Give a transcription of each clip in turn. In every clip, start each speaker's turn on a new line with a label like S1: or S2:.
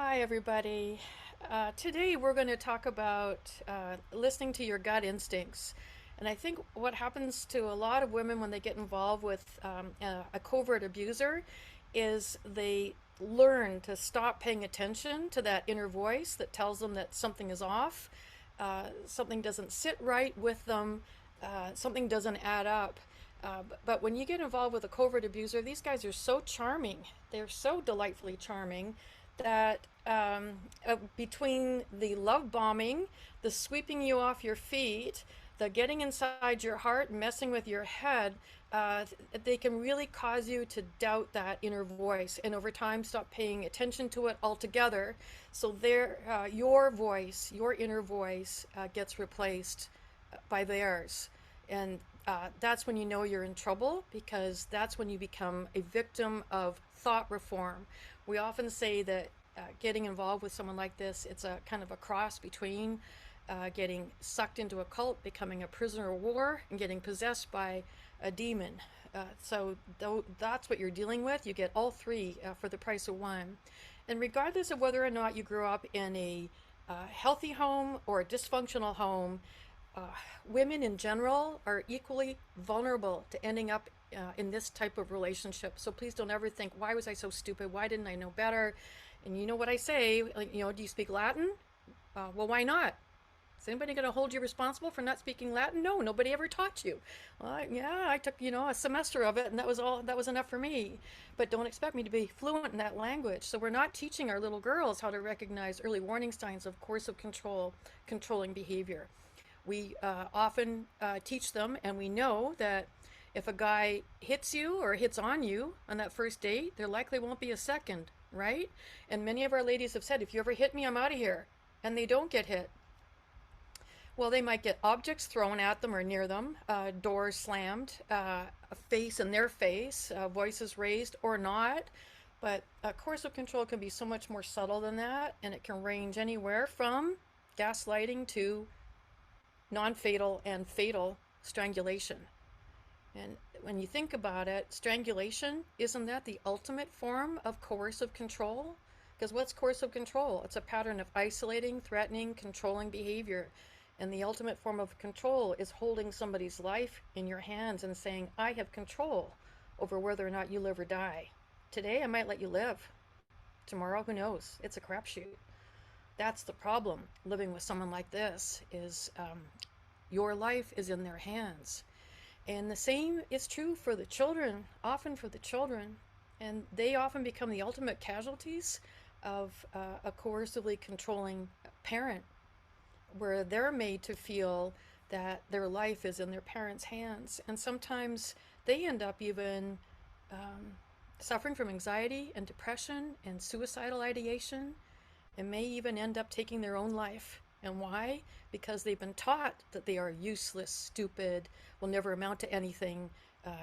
S1: Hi, everybody. Today we're going to talk about listening to your gut instincts. And I think what happens to a lot of women when they get involved with a covert abuser is they learn to stop paying attention to that inner voice that tells them that something is off, something doesn't sit right with them, something doesn't add up. But when you get involved with a covert abuser, these guys are so charming. They're so delightfully charming that between the love bombing, the sweeping you off your feet, the getting inside your heart, messing with your head, they can really cause you to doubt that inner voice, and over time stop paying attention to it altogether. So your voice, your inner voice, gets replaced by theirs, and that's when you know you're in trouble, because that's when you become a victim of thought reform. We often say that getting involved with someone like this, it's a kind of a cross between getting sucked into a cult, becoming a prisoner of war, and getting possessed by a demon. That's what you're dealing with. You get all three for the price of one. And regardless of whether or not you grew up in a healthy home or a dysfunctional home, uh, women in general are equally vulnerable to ending up in this type of relationship. So please don't ever think, why was I so stupid? Why didn't I know better? And you know what I say, like, do you speak Latin? Well, why not? Is anybody going to hold you responsible for not speaking Latin? No, nobody ever taught you. Well, yeah, I took, a semester of it, and that was all. That was enough for me. But don't expect me to be fluent in that language. So we're not teaching our little girls how to recognize early warning signs of coercive control, controlling behavior. We often teach them, and we know that if a guy hits you or hits on you on that first date, there likely won't be a second, right? And many of our ladies have said, if you ever hit me, I'm out of here. And they don't get hit. Well, they might get objects thrown at them or near them, doors slammed, a face in their face, voices raised or not. But coercive control can be so much more subtle than that, and it can range anywhere from gaslighting to non-fatal and fatal strangulation. And when you think about it, strangulation, isn't that the ultimate form of coercive control? Because what's coercive control? It's a pattern of isolating, threatening, controlling behavior. And the ultimate form of control is holding somebody's life in your hands and saying, I have control over whether or not you live or die. Today, I might let you live. Tomorrow, who knows? It's a crapshoot. That's the problem living with someone like this, is your life is in their hands. And the same is true for the children, often for the children. And they often become the ultimate casualties of a coercively controlling parent, where they're made to feel that their life is in their parents' hands. And sometimes they end up even suffering from anxiety and depression and suicidal ideation, and may even end up taking their own life. And why? Because they've been taught that they are useless, stupid, will never amount to anything,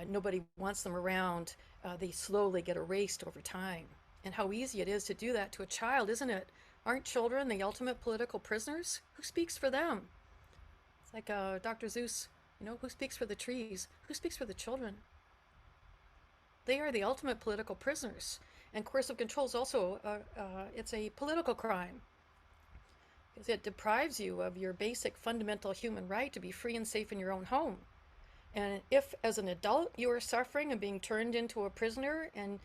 S1: nobody wants them around. They slowly get erased over time. And how easy it is to do that to a child, isn't it? Aren't children the ultimate political prisoners? Who speaks for them? It's like Dr. Seuss, who speaks for the trees? Who speaks for the children? They are the ultimate political prisoners. And coercive control is also, it's a political crime, because it deprives you of your basic fundamental human right to be free and safe in your own home. And if, as an adult, you are suffering and being turned into a prisoner, and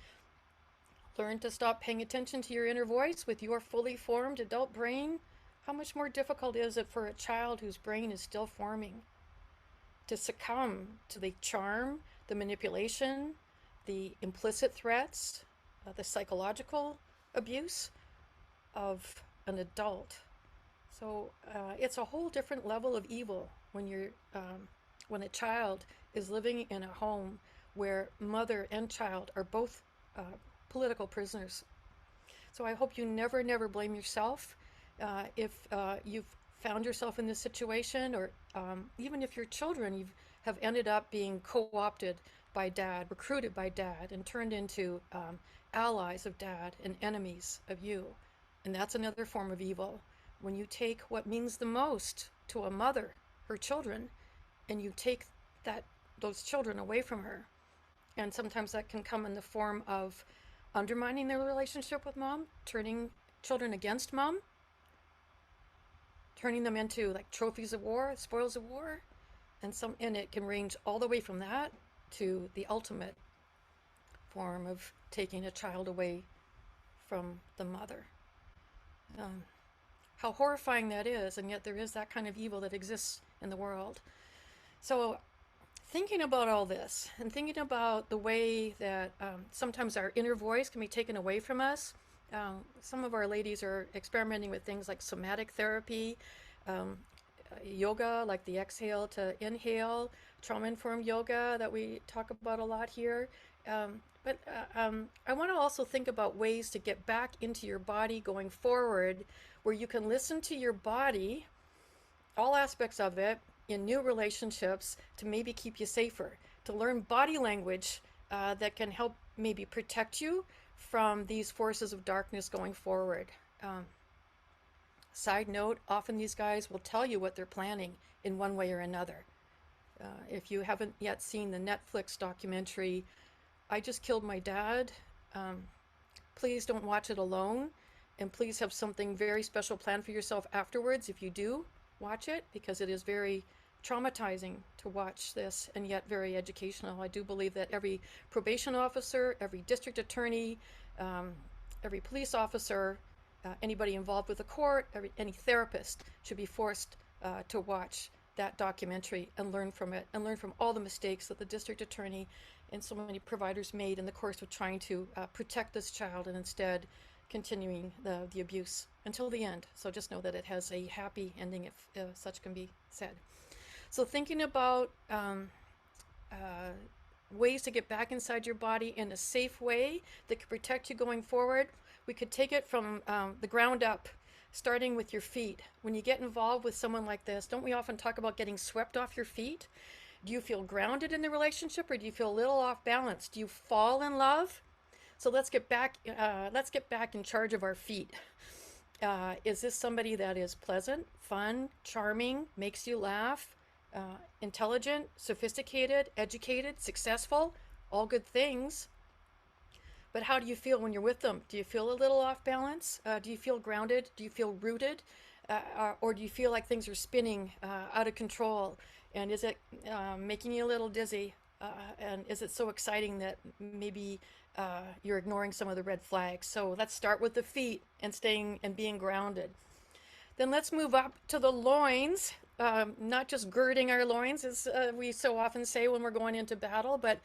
S1: learn to stop paying attention to your inner voice with your fully formed adult brain, how much more difficult is it for a child whose brain is still forming to succumb to the charm, the manipulation, the implicit threats, the psychological abuse of an adult? So it's a whole different level of evil when a child is living in a home where mother and child are both political prisoners. So I hope you never, never blame yourself if you've found yourself in this situation, or even if your children have ended up being co-opted by dad, recruited by dad, and turned into allies of dad and enemies of you. And that's another form of evil. When you take what means the most to a mother, her children, and you take those children away from her. And sometimes that can come in the form of undermining their relationship with mom, turning children against mom, turning them into like trophies of war, spoils of war, and it can range all the way from that to the ultimate form of taking a child away from the mother. Um, how horrifying that is, and yet there is that kind of evil that exists in the world. So, thinking about all this and thinking about the way that sometimes our inner voice can be taken away from us. Some of our ladies are experimenting with things like somatic therapy, um, yoga, like the exhale to inhale, trauma-informed yoga that we talk about a lot here. But I want to also think about ways to get back into your body going forward, where you can listen to your body, all aspects of it, in new relationships to maybe keep you safer, to learn body language that can help maybe protect you from these forces of darkness going forward. Um, Side note, often these guys will tell you what they're planning in one way or another. If you haven't yet seen the Netflix documentary, I Just Killed My Dad, um, please don't watch it alone. And please have something very special planned for yourself afterwards if you do watch it, because it is very traumatizing to watch this and yet very educational. I do believe that every probation officer, every district attorney, um, every police officer, anybody involved with the court, any therapist should be forced to watch that documentary and learn from it and learn from all the mistakes that the district attorney and so many providers made in the course of trying to protect this child and instead continuing the abuse until the end. So just know that it has a happy ending, if such can be said. So thinking about ways to get back inside your body in a safe way that could protect you going forward, we could take it from the ground up, starting with your feet. When you get involved with someone like this, don't we often talk about getting swept off your feet? Do you feel grounded in the relationship, or do you feel a little off balance? Do you fall in love? So let's get back. Let's get back in charge of our feet. Is this somebody that is pleasant, fun, charming, makes you laugh, intelligent, sophisticated, educated, successful? All good things. But how do you feel when you're with them? Do you feel a little off balance? Do you feel grounded? Do you feel rooted? Or do you feel like things are spinning out of control? And is it making you a little dizzy? And is it so exciting that maybe you're ignoring some of the red flags? So let's start with the feet and staying and being grounded. Then let's move up to the loins, not just girding our loins, as we so often say when we're going into battle, but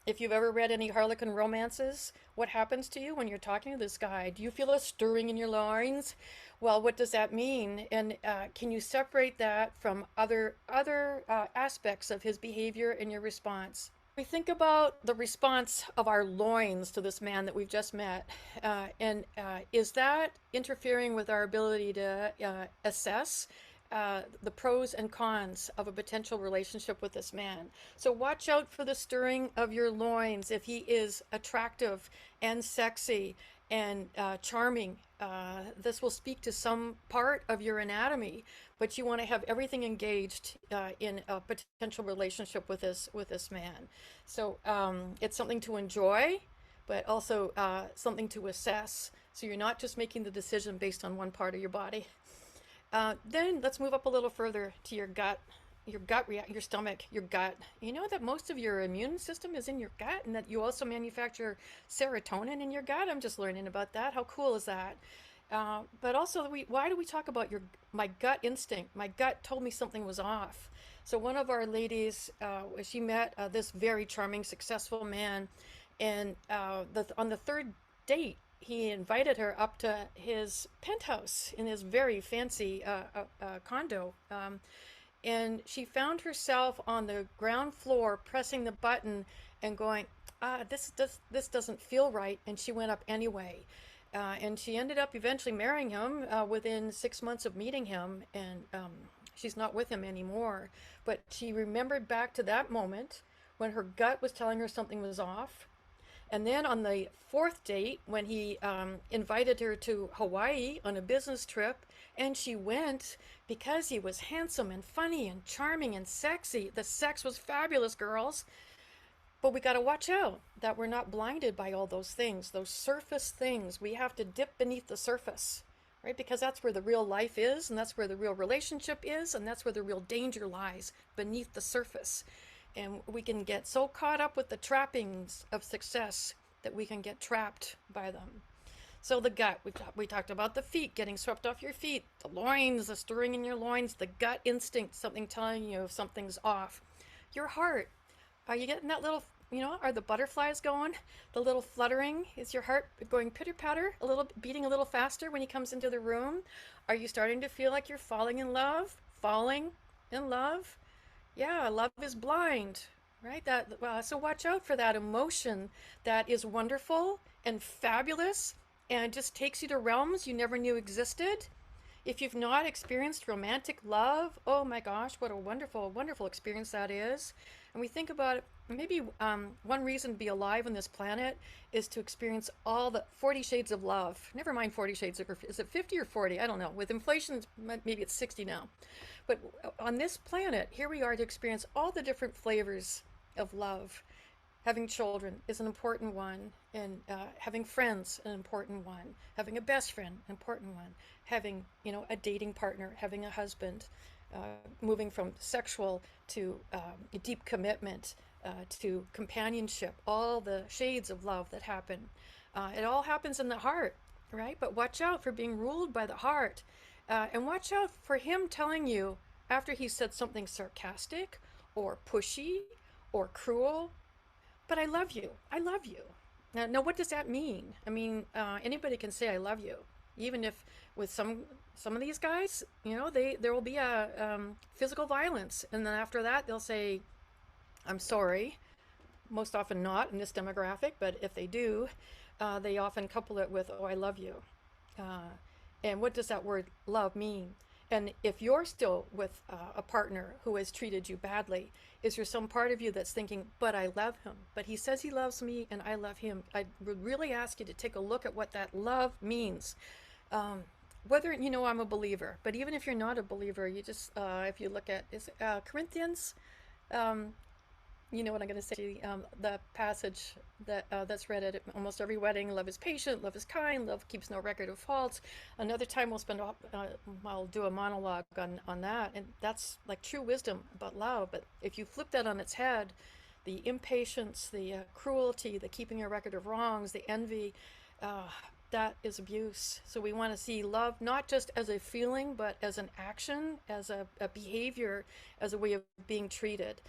S1: if you've ever read any Harlequin romances, what happens to you when you're talking to this guy? Do you feel a stirring in your loins? Well, what does that mean? And can you separate that from other aspects of his behavior and your response? We think about the response of our loins to this man that we've just met, and is that interfering with our ability to assess the pros and cons of a potential relationship with this man? So watch out for the stirring of your loins. If he is attractive and sexy and charming, this will speak to some part of your anatomy, but you want to have everything engaged in a potential relationship with this man. So it's something to enjoy, but also something to assess. So you're not just making the decision based on one part of your body. Then let's move up a little further to your gut, your stomach, your gut. You know that most of your immune system is in your gut, and that you also manufacture serotonin in your gut. I'm just learning about that. How cool is that? But also, why do we talk about my gut instinct? My gut told me something was off. So one of our ladies, she met this very charming, successful man, and on the third date, he invited her up to his penthouse in his very fancy condo. And she found herself on the ground floor pressing the button and going, this doesn't feel right. And she went up anyway. And she ended up eventually marrying him within 6 months of meeting him. And she's not with him anymore. But she remembered back to that moment when her gut was telling her something was off. And then on the fourth date, when he invited her to Hawaii on a business trip, and she went because he was handsome and funny and charming and sexy. The sex was fabulous, girls. But we got to watch out that we're not blinded by all those things, those surface things. We have to dip beneath the surface, right? Because that's where the real life is, and that's where the real relationship is, and that's where the real danger lies, beneath the surface. And we can get so caught up with the trappings of success that we can get trapped by them. So the gut, we talked about the feet, getting swept off your feet, the loins, the stirring in your loins, the gut instinct, something telling you if something's off. Your heart, are you getting that little, are the butterflies going? The little fluttering? Is your heart going pitter patter, a little, beating a little faster when he comes into the room? Are you starting to feel like you're falling in love? Falling in love? Yeah, love is blind, right? So watch out for that emotion that is wonderful and fabulous and just takes you to realms you never knew existed. If you've not experienced romantic love, oh my gosh, what a wonderful, wonderful experience that is. And we think about it, maybe one reason to be alive on this planet is to experience all the 40 shades of love. Never mind 40 shades of, is it 50 or 40? I don't know. With inflation, maybe it's 60 now. But on this planet, here we are to experience all the different flavors of love. Having children is an important one, and having friends an important one, having a best friend an important one, having a dating partner, having a husband, moving from sexual to deep commitment to companionship, all the shades of love that happen. It all happens in the heart, right? But watch out for being ruled by the heart. And watch out for him telling you after he said something sarcastic or pushy or cruel, but I love you. I love you. Now, what does that mean? I mean, anybody can say I love you, even if with some of these guys, there will be a physical violence, and then after that they'll say I'm sorry. Most often not in this demographic, but if they do, they often couple it with oh I love you. Uh, and what does that word love mean? And if you're still with a partner who has treated you badly, is there some part of you that's thinking, but I love him, but he says he loves me and I love him? I would really ask you to take a look at what that love means. Whether I'm a believer, but even if you're not a believer, you just if you look at Corinthians, um, you know what I'm going to say, the passage that's read at almost every wedding. Love is patient, love is kind, love keeps no record of faults. Another time I'll do a monologue on that, and that's like true wisdom about love. But if you flip that on its head, the impatience, the cruelty, the keeping a record of wrongs, the envy, that is abuse. So we want to see love not just as a feeling, but as an action, as a behavior, as a way of being treated.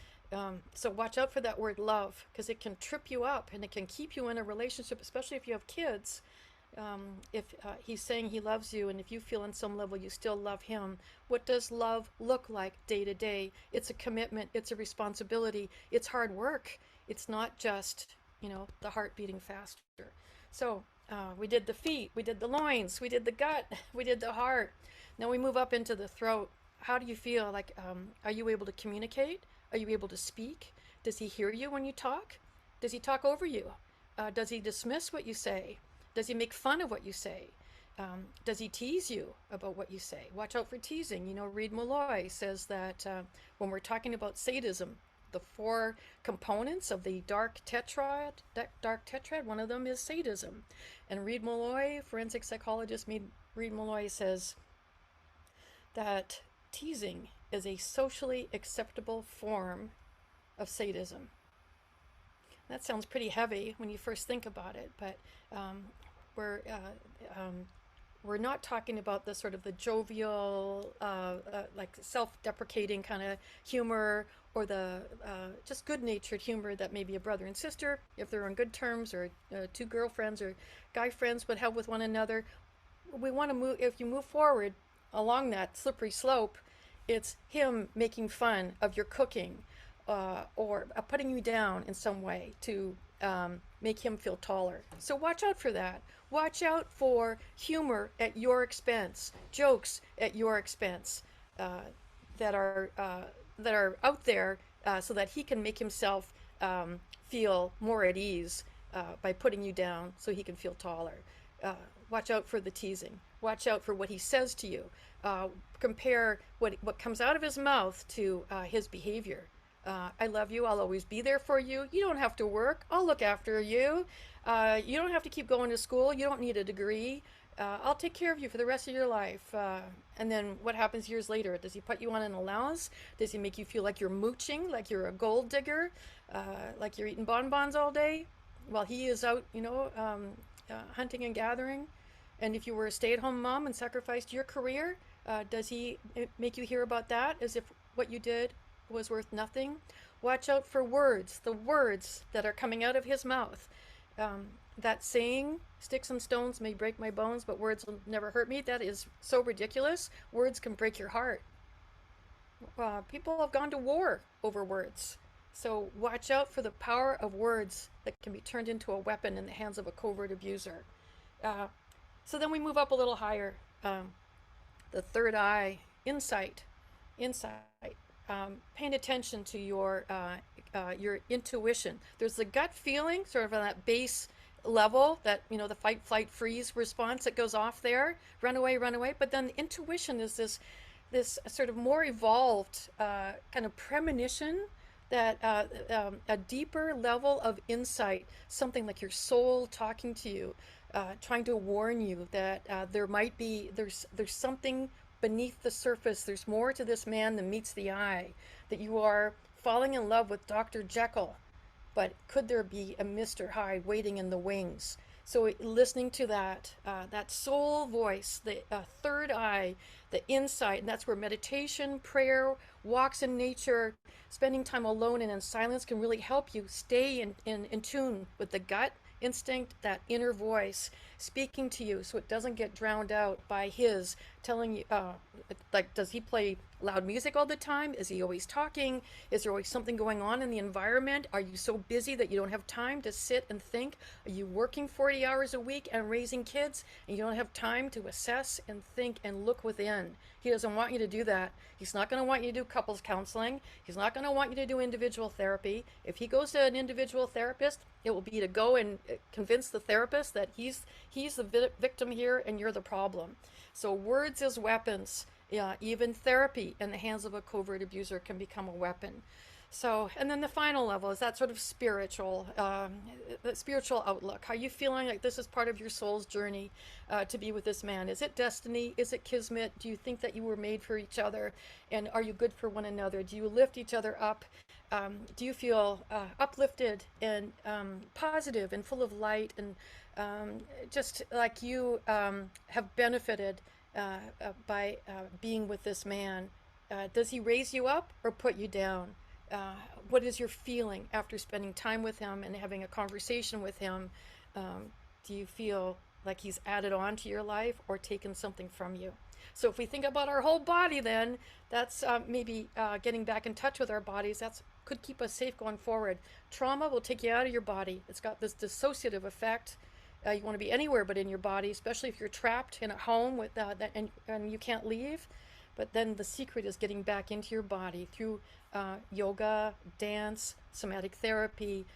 S1: So watch out for that word love, because it can trip you up and it can keep you in a relationship, especially if you have kids. If he's saying he loves you, and if you feel on some level you still love him, what does love look like day to day? It's a commitment, it's a responsibility, it's hard work. It's not just, the heart beating faster. So we did the feet, we did the loins, we did the gut, we did the heart. Now we move up into the throat. How do you feel? Like, are you able to communicate? Are you able to speak? Does he hear you when you talk? Does he talk over you? Does he dismiss what you say? Does he make fun of what you say? Does he tease you about what you say? Watch out for teasing. Reed Malloy says that when we're talking about sadism, the four components of the dark tetrad, one of them is sadism. And Reed Malloy, forensic psychologist Reed Malloy, says that teasing is a socially acceptable form of sadism. That sounds pretty heavy when you first think about it, but we're we're not talking about the sort of the jovial, like self-deprecating kind of humor, or the just good-natured humor that maybe a brother and sister, if they're on good terms, or two girlfriends or guy friends would have with one another. We want to move. If you move forward along that slippery slope, it's him making fun of your cooking, or putting you down in some way to make him feel taller. So watch out for that. Watch out for humor at your expense, jokes at your expense, that are out there, so that he can make himself feel more at ease by putting you down, so he can feel taller. Watch out for the teasing. Watch out for what he says to you. Compare what comes out of his mouth to his behavior. I love you. I'll always be there for you. You don't have to work. I'll look after you. You don't have to keep going to school. You don't need a degree. I'll take care of you for the rest of your life. And then what happens years later? Does he put you on an allowance? Does he make you feel like you're mooching, like you're a gold digger, like you're eating bonbons all day while he is out, hunting and gathering? And if you were a stay-at-home mom and sacrificed your career, does he make you hear about that as if what you did was worth nothing? Watch out for words, the words that are coming out of his mouth. That saying, sticks and stones may break my bones, but words will never hurt me, that is so ridiculous. Words can break your heart. People have gone to war over words. So watch out for the power of words that can be turned into a weapon in the hands of a covert abuser. Uh, so then we move up a little higher. The third eye, insight. Insight. Paying attention to your intuition. There's the gut feeling, sort of on that base level, that the fight, flight, freeze response that goes off there, run away, run away. But then the intuition is this sort of more evolved kind of premonition, that a deeper level of insight, something like your soul talking to you, trying to warn you that there's something beneath the surface. There's more to this man than meets the eye, that you are falling in love with Dr. Jekyll, but could there be a Mr. Hyde waiting in the wings? So listening to that soul voice, the third eye, the insight, and that's where meditation, prayer, walks in nature, spending time alone and in silence can really help you stay in tune with the gut instinct, that inner voice speaking to you, so it doesn't get drowned out by his telling you, like, does he play loud music all the time? Is he always talking? Is there always something going on in the environment? Are you so busy that you don't have time to sit and think? Are you working 40 hours a week and raising kids, and you don't have time to assess and think and look within? He doesn't want you to do that. He's not going to want you to do couples counseling. He's not going to want you to do individual therapy. If he goes to an individual therapist, it will be to go and convince the therapist that he's the victim here and you're the problem. So words as weapons. Yeah, even therapy in the hands of a covert abuser can become a weapon. So, and then the final level is that sort of spiritual outlook. How are you feeling like this is part of your soul's journey to be with this man? Is it destiny? Is it kismet? Do you think that you were made for each other? And are you good for one another? Do you lift each other up? Do you feel uplifted and positive and full of light, and just like you have benefited by being with this man? Does he raise you up or put you down? What is your feeling after spending time with him and having a conversation with him? Do you feel like he's added on to your life or taken something from you? So if we think about our whole body, then that's maybe getting back in touch with our bodies. That could keep us safe going forward. Trauma will take you out of your body. It's got this dissociative effect. You want to be anywhere but in your body, especially if you're trapped in a home with and you can't leave. But then the secret is getting back into your body through yoga, dance, somatic therapy,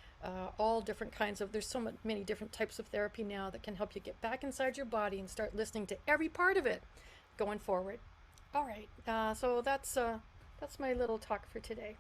S1: all different kinds of, there's so many different types of therapy now that can help you get back inside your body and start listening to every part of it going forward. All right, so that's my little talk for today.